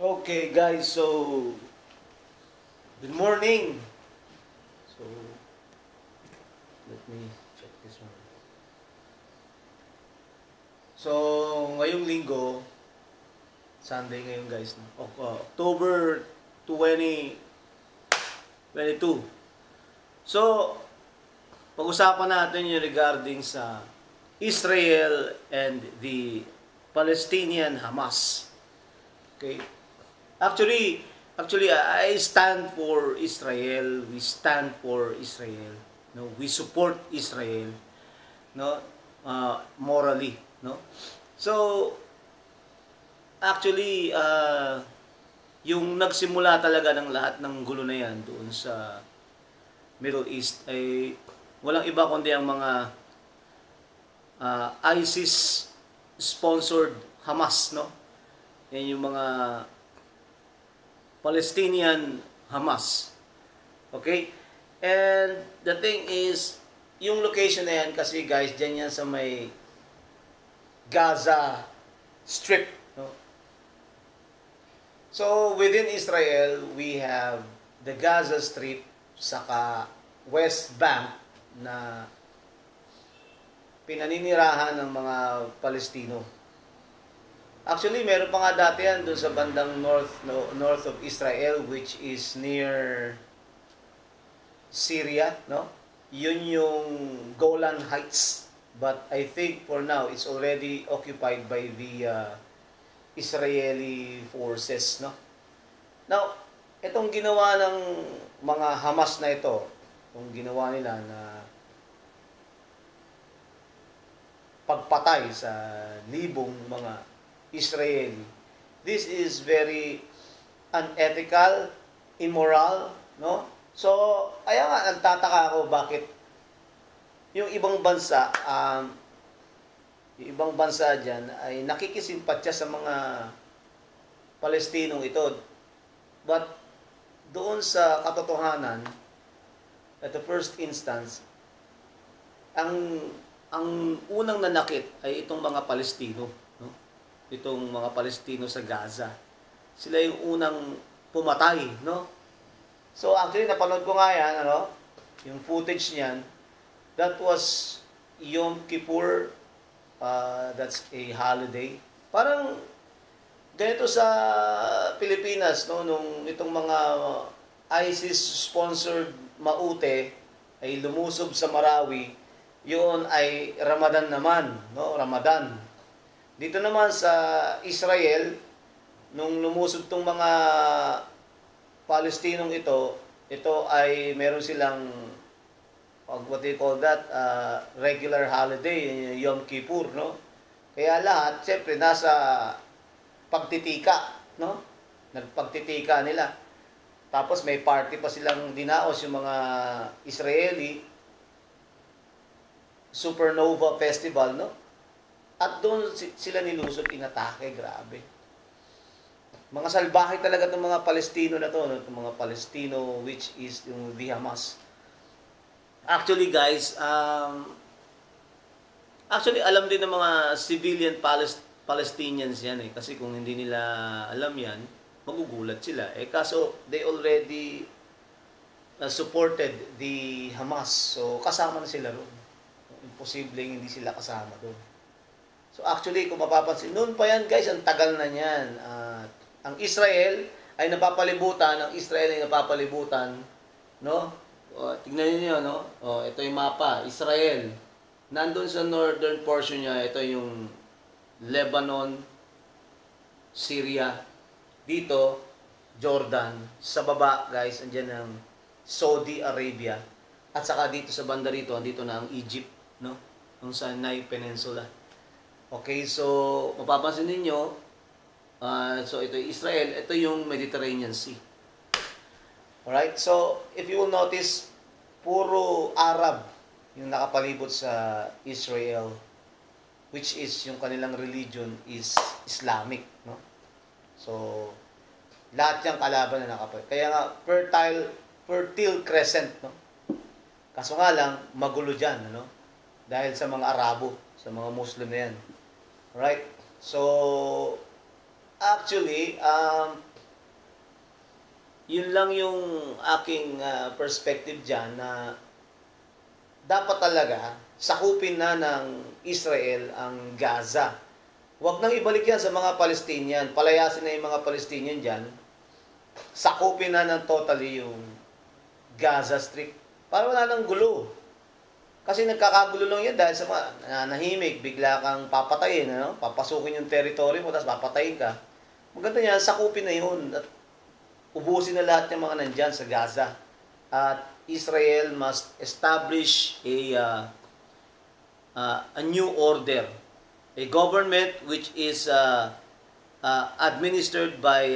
Okay, guys, so good morning. So let me check this one. So ngayong linggo, Sunday ngayon, guys, no? October 2022. So pag-usapan natin yung regarding sa Israel and the Palestinian Hamas. Okay? Actually, I stand for Israel. We stand for Israel. No, we support Israel. No, morally. No, so actually, yung nagsimula talaga ng lahat ng gulo na yan doon sa Middle East ay walang iba kundi ang mga ISIS-sponsored Hamas, no? Yan yung mga Palestinian Hamas. Okay? And the thing is, yung location na yan kasi, guys, dyan yan sa may Gaza Strip. No? So, within Israel, we have the Gaza Strip, saka West Bank na pinaninirahan ng mga Palestino. Actually, meron pa nga dati yan doon sa bandang north of Israel, which is near Syria, no? Yun yung Golan Heights. But I think for now, it's already occupied by the Israeli forces, no? Now, itong ginawa ng mga Hamas na ito, itong ginawa nila na pagpatay sa libong mga Israeli. This is very unethical, immoral, no? So, kaya nga nagtataka ako bakit yung ibang bansa, diyan ay nakikisimpatya sa mga Palestinong ito. But doon sa katotohanan, at the first instance, ang unang nanakit ay itong mga Palestino. Itong mga Palestino sa Gaza. Sila yung unang pumatay, no? So actually napanood ko nga yan, ano? Yung footage niyan. That was Yom Kippur. That's a holiday. Parang ganito sa Pilipinas, no, nung itong mga ISIS-sponsored maute ay lumusob sa Marawi, yun ay Ramadan naman, no? Ramadan. Dito naman sa Israel, nung lumusob tong mga Palestinong ito ay meron silang, what do you call that, regular holiday, Yom Kippur, no? Kaya lahat, siyempre, nasa pagtitika, no? Nagpagtitika nila. Tapos may party pa silang dinaos yung mga Israeli, Supernova Festival, no? At doon sila nilusot, inatake, grabe. Mga salbahe talaga itong mga Palestino na to, no? Itong mga Palestino, which is yung the Hamas. Actually, guys, alam din ng mga civilian Palestinians yan, eh. Kasi kung hindi nila alam yan, magugulat sila. Kaso, they already supported the Hamas. So, kasama na sila ron. Imposibleng hindi sila kasama doon. So actually, kung mapapansin, noon pa yan, guys, ang tagal na niyan. Ang Israel ay napapalibutan, no? Tingnan niyo, no? Ito yung mapa, Israel. Nandun sa northern portion niya, ito yung Lebanon, Syria. Dito, Jordan. Sa baba, guys, andyan ang Saudi Arabia. At saka dito sa banda rito, andito na ang Egypt, no? Ang Sinai Peninsula. Okay, so mapapansin ninyo, so ito yung Israel, ito yung Mediterranean Sea. Alright, so if you will notice, puro Arab yung nakapalibot sa Israel, which is yung kanilang religion is Islamic, no? So, lahat yung kalaban na nakapalibot. Kaya nga, fertile crescent, no? Kaso nga lang, magulo dyan, ano? Dahil sa mga Arabo, sa mga Muslim na yan. Right? So, actually, yun lang yung aking perspective dyan na dapat talaga sakupin na ng Israel ang Gaza. Huwag nang ibalik yan sa mga Palestinian. Palayasin na yung mga Palestinian dyan. Sakupin na ng totally yung Gaza Strip. Para wala nang gulo. Kasi nagkakagulo lang yan dahil sa mga nanahimik, bigla kang papatayin, ano? Papasukin yung territory mo, tapos papatayin ka. Maganda yan, sakupin na yun. At ubusin na lahat ng mga nandyan sa Gaza. At Israel must establish a new order. A government which is administered by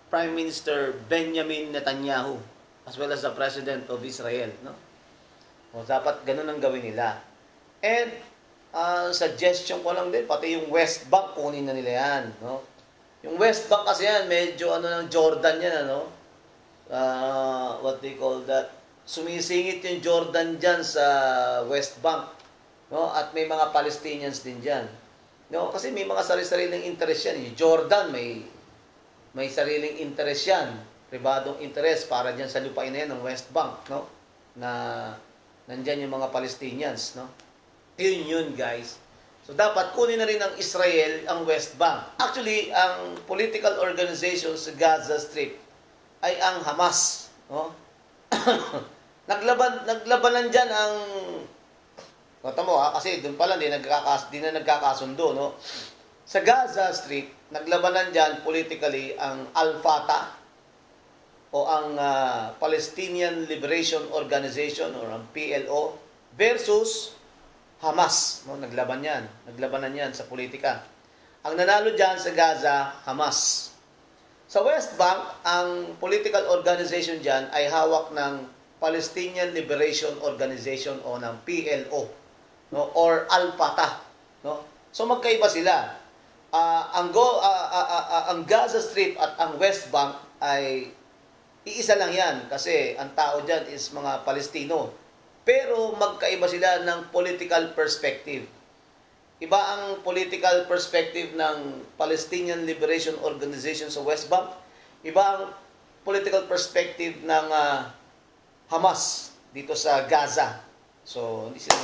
Prime Minister Benjamin Netanyahu as well as the President of Israel. No? O, dapat ganun ang gawin nila. And suggestion ko lang din, pati yung West Bank, kunin na nila yan. No? Yung West Bank kasi yan, medyo ng Jordan yan. Ano? What they call that? Sumisingit yung Jordan dyan sa West Bank. No? At may mga Palestinians din dyan. No? Kasi may mga sarili-sariling interest yan. Yung Jordan, may sariling interest yan. Pribadong interest para dyan sa lupain na yan ng West Bank. No? Na nandyan yung mga Palestinians, no? Yun, guys. So, dapat kunin na rin ng Israel ang West Bank. Actually, ang political organization sa Gaza Strip ay ang Hamas, no? Naglabanan dyan ang... Kata mo, kasi doon pala, di na nagkakasundo, no? Sa Gaza Strip, naglabanan dyan politically ang Al-Fatah, o ang Palestinian Liberation Organization or ang PLO versus Hamas. No, naglabanan yan sa politika. Ang nanalo dyan sa Gaza, Hamas. Sa West Bank, ang political organization dyan ay hawak ng Palestinian Liberation Organization o ng PLO, no, or Al-Fatah. No? So magkaiba sila. Ang Gaza Strip at ang West Bank ay iisa lang yan kasi ang tao dyan is mga Palestino. Pero magkaiba sila ng political perspective. Iba ang political perspective ng Palestinian Liberation Organization sa West Bank. Iba ang political perspective ng Hamas dito sa Gaza. So, hindi sila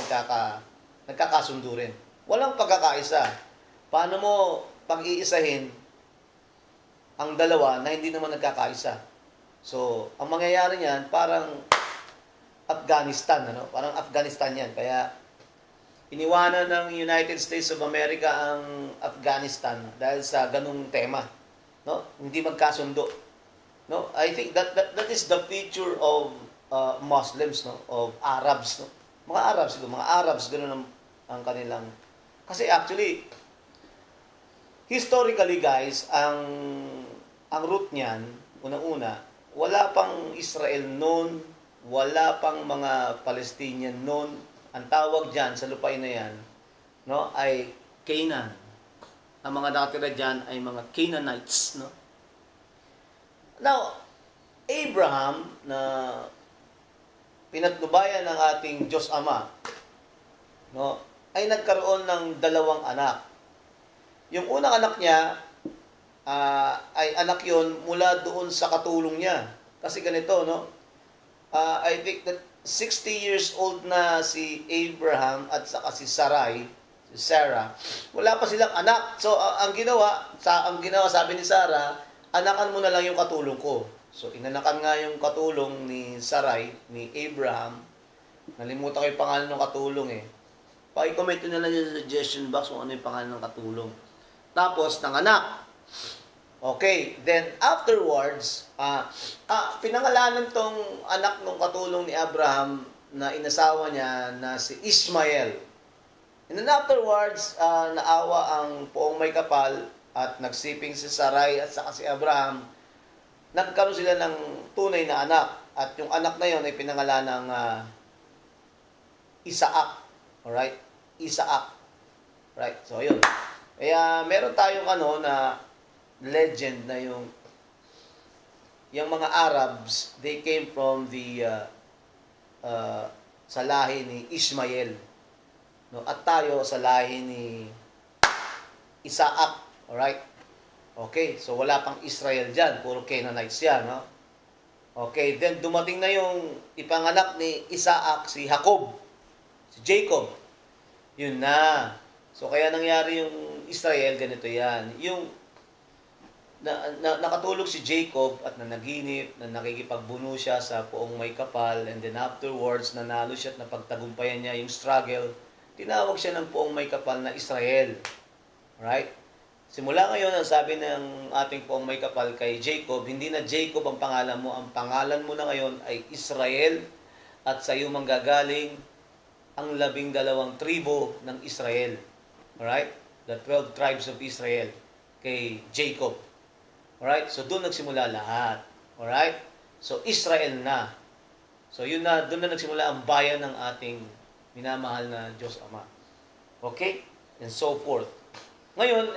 nagkakasundo rin. Walang pagkakaisa. Paano mo pag-iisahin ang dalawa na hindi naman nagkakaisa? So, ang mangyayari niyan, parang Afghanistan, ano? Parang Afghanistan yan. Kaya, iniwanan ng United States of America ang Afghanistan dahil sa ganung tema. No? Hindi magkasundo. No? I think that is the feature of Muslims, no? Of Arabs, no? Mga Arabs, ganun ang kanilang... Kasi actually, historically guys, ang root niyan, unang-una, wala pang Israel noon, wala pang mga Palestinian noon. Ang tawag dyan sa lupain na yan, no, ay Canaan. Ang mga nakatira dyan ay mga Canaanites. No? Now, Abraham, na pinatnubayan ng ating Diyos Ama, no, ay nagkaroon ng 2 anak. Yung unang anak niya, ay anak yon mula doon sa katulong niya. Kasi ganito, no? I think that 60 years old na si Abraham at saka si Sarah, wala pa silang anak. So, ang ginawa, sabi ni Sarah, anakan mo na lang yung katulong ko. So, inanakan nga yung katulong ni Sarai, ni Abraham. Nalimutan ko yung pangalan ng katulong eh. Paki-comment nyo na lang yung suggestion box kung ano yung pangalan ng katulong. Tapos, nanganak. Okay, then afterwards, pinangalanan tong anak ng katulong ni Abraham na inasawa niya na si Ishmael. And then afterwards, naawa ang poong may kapal at nagsiping si Sarai at saka si Abraham. Nagkaroon sila ng tunay na anak. At yung anak na yon ay pinangalan ng Isaac. Alright? Isaac. Right? So, yun. Kaya meron tayong na legend na yung mga Arabs, they came from the sa lahi ni Ishmael, no? At tayo sa lahi ni Isaac. Alright? Okay, so wala pang Israel dyan, puro Canaanites yan, no? Okay, then dumating na yung ipanganak ni Isaac, si Jacob, si Jacob. Yun na. So kaya nangyari yung Israel, ganito yan. Yung nakatulog si Jacob at nanaginip na nakikipagbuno siya sa poong may kapal, and then afterwards nanalo siya at napagtagumpayan niya yung struggle. Tinawag siya ng poong may kapal na Israel. Right? Simula ngayon, ang sabi ng ating poong may kapal kay Jacob, hindi na Jacob ang pangalan mo. Ang pangalan mo na ngayon ay Israel, at sa iyo manggagaling ang 12 tribo ng Israel. Alright? The 12 tribes of Israel kay Jacob. Alright? So, doon nagsimula lahat. Alright? So, Israel na. So, yun na, doon na nagsimula ang bayan ng ating minamahal na Diyos Ama. Okay? And so forth. Ngayon,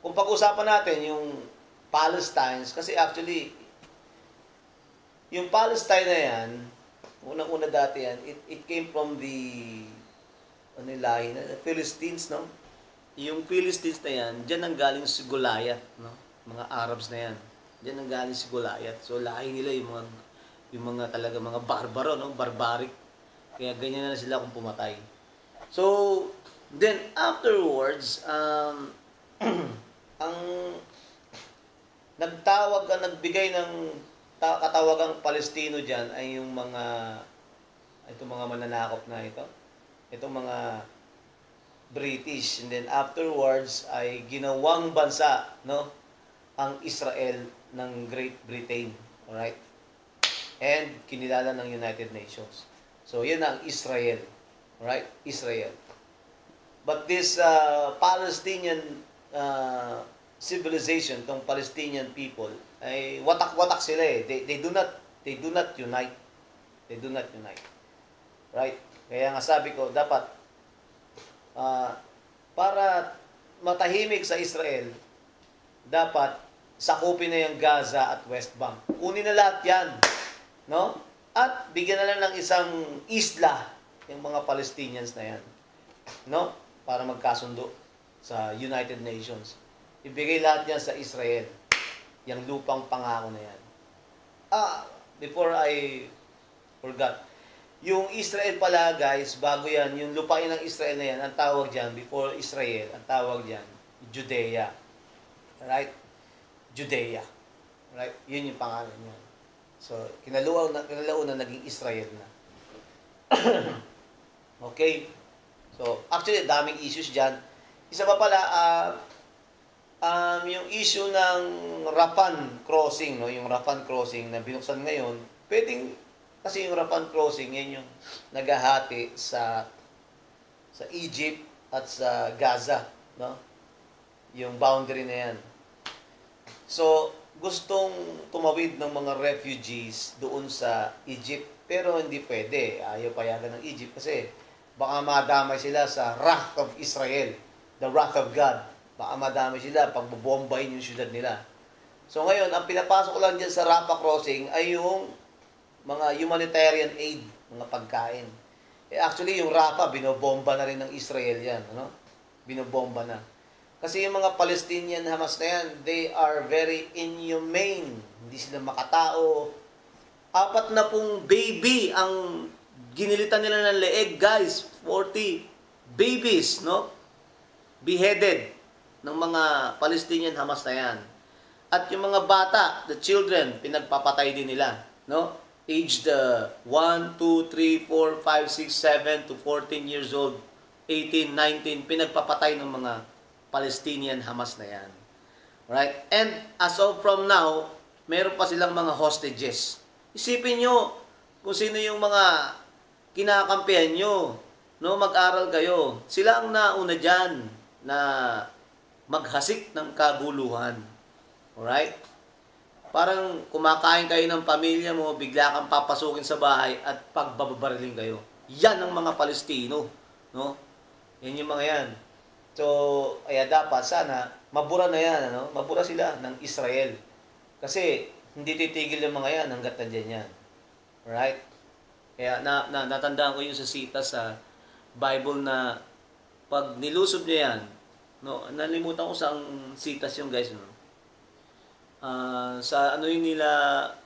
kung pag-usapan natin yung Palestine, kasi actually, yung Palestine na yan, unang-una dati yan, it came from the Philistines, no? Yung Philistines na yan, dyan ang galing si Goliath, no? Mga Arabs na yan. Dyan ang galing si Goliath. So, lahi nila yung mga talaga mga barbaro, no? Barbaric. Kaya ganyan na sila kung pumatay. So, then afterwards, ang nagbigay ng katawagang Palestino dyan ay yung itong mga mananakop na ito. Itong mga British. And then afterwards ay ginawang bansa, no, ang Israel ng Great Britain. Alright? And kinilala ng United Nations. So, yan ang Israel. Alright? Israel. But this Palestinian civilization, tong Palestinian people, ay watak-watak sila eh. They do not unite. They do not unite. Right? Kaya nga sabi ko, dapat para matahimik sa Israel, dapat sakupin na yung Gaza at West Bank. Kunin na lahat yan. No? At bigyan na lang ng isang isla yung mga Palestinians na yan. No? Para magkasundo sa United Nations. Ibigay lahat yan sa Israel. Yung lupang pangako na yan. Before I forgot. Yung Israel pala, guys, bago yan, yung lupain ng Israel na yan, ang tawag dyan, before Israel, ang tawag dyan, Judea. Right? Judea. Right? Yun yung pangalan niya. So, kinalaon na naging Israel na. Okay? So, actually, daming issues dyan. Isa pa pala, yung issue ng Rafah crossing, no? Yung Rafah crossing na binuksan ngayon, pwedeng, kasi yung Rafah crossing, yan yung naghahati sa Egypt at sa Gaza, no? Yung boundary na yan. So, gustong tumawid ng mga refugees doon sa Egypt, pero hindi pwede. Ayaw payagan ng Egypt kasi baka madamay sila sa wrath of Israel, the wrath of God. Baka madamay sila pag bubombahin yung syudad nila. So ngayon, ang pinapasok lang dyan sa Rafah crossing ay yung mga humanitarian aid, mga pagkain. Actually, yung Rafah, binobomba na rin ng Israel yan. Ano? Binobomba na. Kasi yung mga Palestinian Hamas na yan, they are very inhumane. Hindi sila makatao. 40 baby ang ginilitan nila ng leeg, guys. 40 babies, no? Beheaded ng mga Palestinian Hamas na yan. At yung mga bata, the children, pinagpapatay din nila, no? Aged 1, 2, 3, 4, 5, 6, 7 to 14 years old, 18, 19, pinagpapatay ng mga Palestinian Hamas na yan. Right? And as of from now, meron pa silang mga hostages. Isipin nyo kung sino yung mga kinakampihan nyo. No? Mag-aral kayo. Sila ang nauna dyan na maghasik ng kaguluhan. Alright? Parang kumakain kayo ng pamilya mo, bigla kang papasukin sa bahay at pagbababariling kayo. Yan ang mga Palestino. No? Yan yung mga yan. So, kaya dapat sana, mabura na yan. Ano? Mabura sila ng Israel. Kasi, hindi titigil yung mga yan hanggat nandiyan yan. Alright? Kaya natandaan ko yung sa sita sa Bible na pag nilusob niya yan, no, nalimutan ko sa sitas yung guys, no? Sa ano yun nila,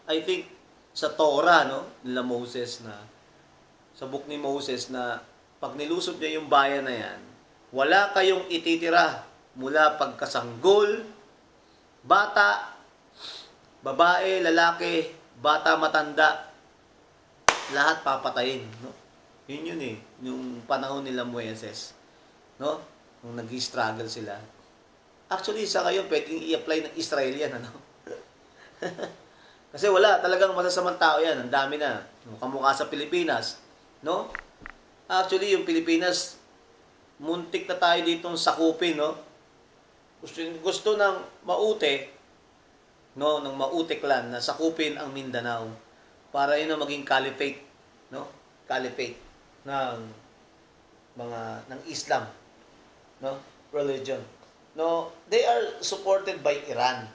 I think sa Torah, no, nila Moses, na sa book ni Moses, na pag nilusob niya yung bayan na yan, wala kayong ititira mula pagkasanggol, bata, babae, lalaki, bata, matanda, lahat papatayin, no? Yun eh, yung panahon nila Moises, no? Nung nag-struggle sila. Actually, sa ngayon, pwedeng i-apply ng Israelian, ano? Kasi wala, talagang masasamang tao yan. Ang dami na. Kamukha sa Pilipinas, no? Actually, yung Pilipinas, muntik na tayo ditong sakupin, no? Gusto ng Maute, no, ng Maute clan na sakupin ang Mindanao para yun ang maging caliphate, no? Caliphate ng ng Islam, no, religion. No, they are supported by Iran.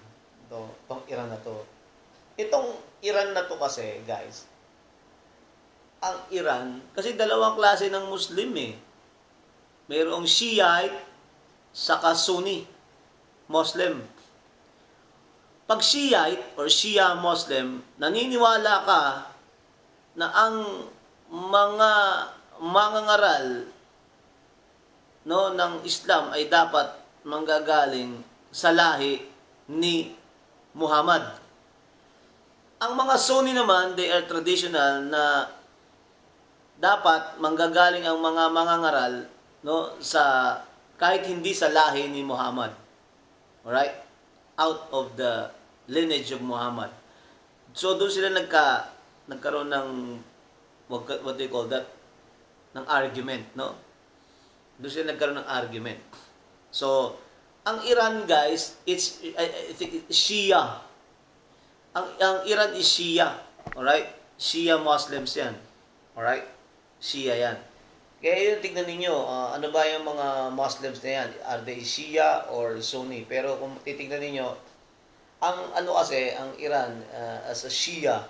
Tong Iran na to. Itong Iran na to kasi, guys, ang Iran, kasi dalawang klase ng Muslim eh. Mayroong Shiite saka Sunni Muslim. Pag Shiite or Shia Muslim, naniniwala ka na ang mga mangangaral, no, ng Islam ay dapat manggagaling sa lahi ni Muhammad. Ang mga Sunni naman, they are traditional na dapat manggagaling ang mga mangangaral, no, sa kahit hindi sa lahi ni Muhammad. Alright? Out of the lineage of Muhammad. So doon sila nagkaroon ng what do you call that? Ng argument, no? Doon sila nagkaroon ng argument. So, ang Iran, guys, I think it's Shia. Ang Iran is Shia. Alright? Shia Muslims yan. Alright? Shia yan. Kaya yun, tignan ninyo, ano ba yung mga Muslims na yan? Are they Shia or Sunni? Pero kung titignan ninyo, ang ano kasi, ang Iran as a Shia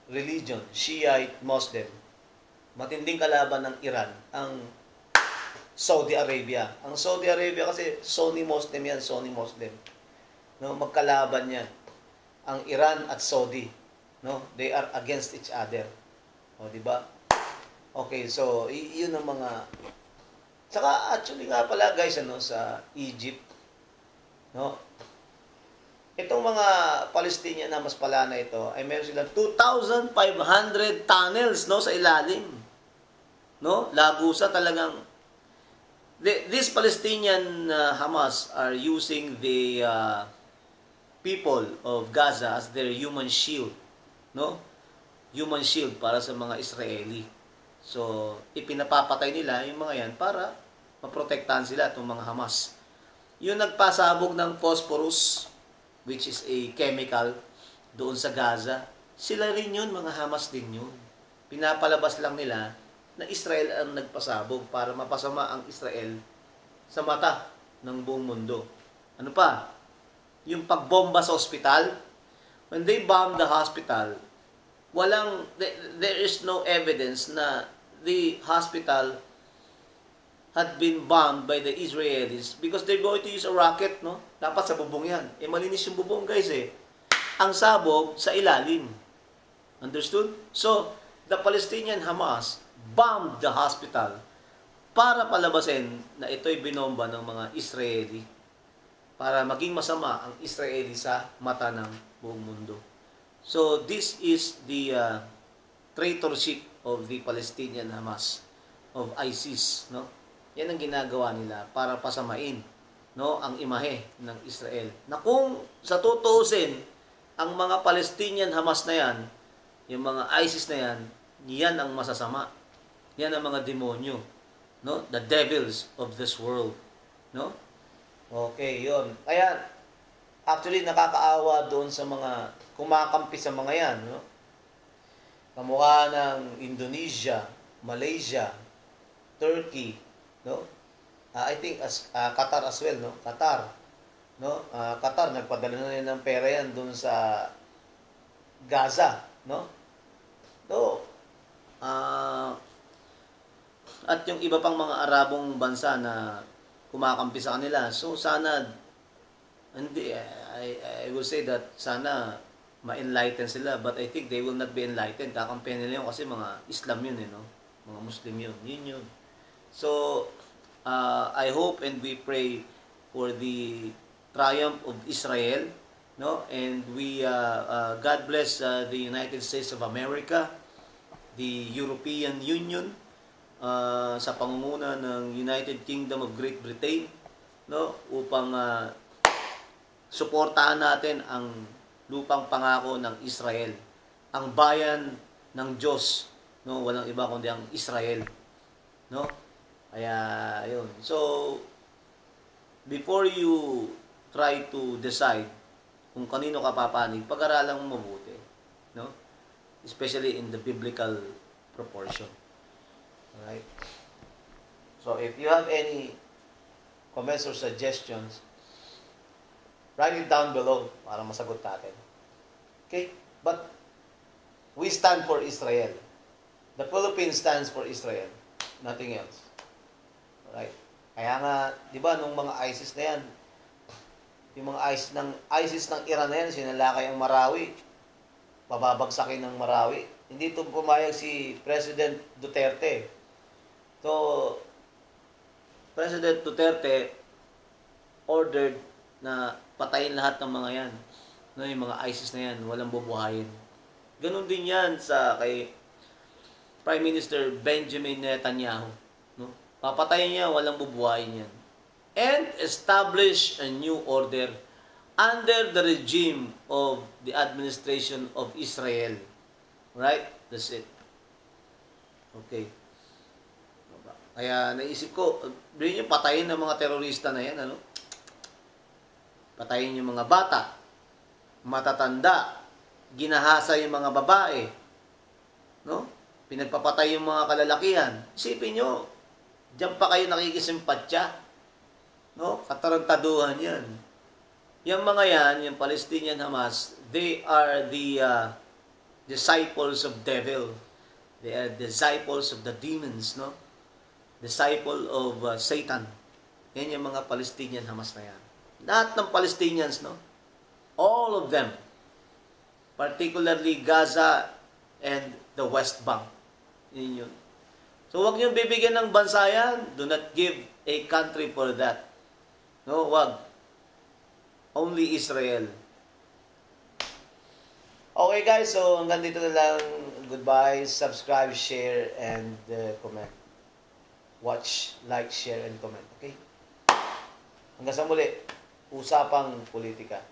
religion, Shiite Muslim, matinding kalaban ng Iran, ang Saudi Arabia. Ang Saudi Arabia kasi Sunni Muslim yan, Sunni Muslim. No, magkalaban yan. Ang Iran at Saudi, no, they are against each other. O, di ba? Okay, so yun ang mga. Saka actually nga pala, guys, ano, sa Egypt, no, itong mga Palestinian na mas pala na ito, ay meron silang 2,500 tunnels, no, sa ilalim. No? Lagusa talagang. These Palestinian Hamas are using the people of Gaza as their human shield, no? Human shield para sa mga Israeli. So, ipinapapatay nila yung mga yan para maprotektahan sila itong mga Hamas. Yung nagpasabog ng phosphorus, which is a chemical doon sa Gaza, sila rin yun, mga Hamas din yun. Pinapalabas lang nila na Israel ang nagpasabog para mapasama ang Israel sa mata ng buong mundo. Ano pa? Yung pagbomba sa hospital, when they bombed the hospital, there is no evidence na the hospital had been bombed by the Israelis because they're going to use a rocket, no? Dapat sa bubong yan. Malinis yung bubong, guys, eh. Ang sabog sa ilalim. Understood? So, the Palestinian Hamas bombed the hospital para palabasin na ito'y binomba ng mga Israeli para maging masama ang Israeli sa mata ng buong mundo. So, this is the traitorship of the Palestinian Hamas, of ISIS, no? Yan ang ginagawa nila para pasamain, no, ang imahe ng Israel. Na kung sa tutuusin, ang mga Palestinian Hamas na yan, yung mga ISIS na yan, yan ang masasama. Yan ang mga demonyo, no? The devils of this world, no? Okay, yon. Kaya actually nakakaawa doon sa mga kumakampi sa mga yan, no? Kamukha ng Indonesia, Malaysia, Turkey, no? I think Qatar as well, no? Qatar, no? Qatar nagpadala na rin ng pera yan doon sa Gaza, no? No. At yung iba pang mga Arabong bansa na kumakampi sa kanila. So sana Hindi, I will say that sana ma-enlighten sila, but I think they will not be enlightened. Kakampihan nila yun kasi mga Islam yun, no? Mga Muslim yun. Yun. So, I hope and we pray for the triumph of Israel, no? And we God bless the United States of America, the European Union, sa pangunguna ng United Kingdom of Great Britain, no? Upang suportahan natin ang lupang pangako ng Israel, ang bayan ng Diyos, no? Walang iba kundi ang Israel, no? Kaya ayun. So before you try to decide kung kanino ka papanig, pag-aralan mo mabuti, no? Especially in the biblical proportion. Alright? So if you have any comments or suggestions, write it down below para masagot natin. Okay? But we stand for Israel. The Philippines stands for Israel. Nothing else. Alright? Kaya nga, di ba, nung mga ISIS na yan, yung mga ISIS ng Iran na yan, sinalakay ang Marawi. Bababagsakin ng Marawi. Hindi ito pumayag si President Duterte. So, President Duterte ordered na patayin lahat ng mga yan. No, yung mga ISIS na yan, walang bubuhayin. Ganon din yan sa kay Prime Minister Benjamin Netanyahu. No? Papatayin niya, walang bubuhayin yan. And establish a new order under the regime of the administration of Israel. Right? That's it. Okay. Kaya naisip ko, bilhin nyo, patayin ng mga terorista na yan, ano? Patayin yung mga bata, matatanda, ginahasa yung mga babae, no? Pinagpapatay yung mga kalalakihan. Isipin nyo, diyan pa kayo nakikisimpatya, no? Katarantaduhan yan. Yung mga yan, yung Palestinian Hamas, they are the disciples of devil. They are disciples of the demons, no? Disciple of Satan. Yan yung mga Palestinian Hamas na yan. Lahat ng Palestinians, no? All of them. Particularly Gaza and the West Bank. Yun yun. So, huwag niyong bibigyan ng bansa yan. Do not give a country for that. No, wag. Only Israel. Okay guys, so hanggang dito na lang. Goodbye. Subscribe, share, and comment. Watch, like, share, and comment. Okay? Hanggang sa muli. Usapang politika.